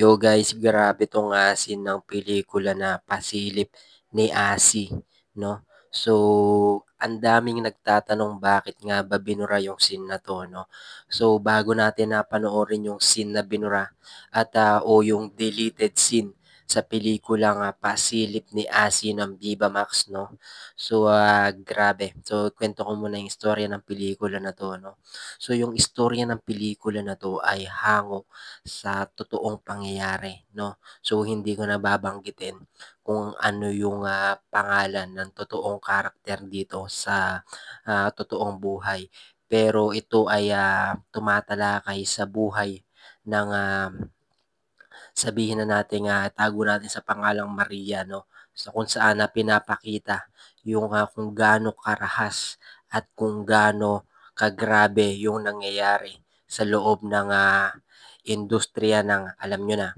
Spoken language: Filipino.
Yo guys, grabe 'tong, scene ng pelikula na Pasilip ni Asi 'no. So, ang daming nagtatanong bakit nga ba binura yung scene na 'to 'no. So, bago natin na panoorin yung scene na binura at, o yung deleted scene sa pelikulang, Pasilip ni Asi ng Viva Max 'no. So, grabe. So, kuwento ko muna yung istorya ng pelikula na 'to 'no. So, yung istorya ng pelikula na 'to ay hango sa totoong pangyayari 'no. So, hindi ko na babanggitin kung ano yung, pangalan ng totoong karakter dito sa, totoong buhay. Pero ito ay, tumatalakay sa buhay ng, sabihin na nating, tago natin sa pangalang Maria 'no. So, kung saan na pinapakita yung, kung gaano karahas at kung gaano kagrabe yung nangyayari sa loob ng, industriya ng alam niyo na.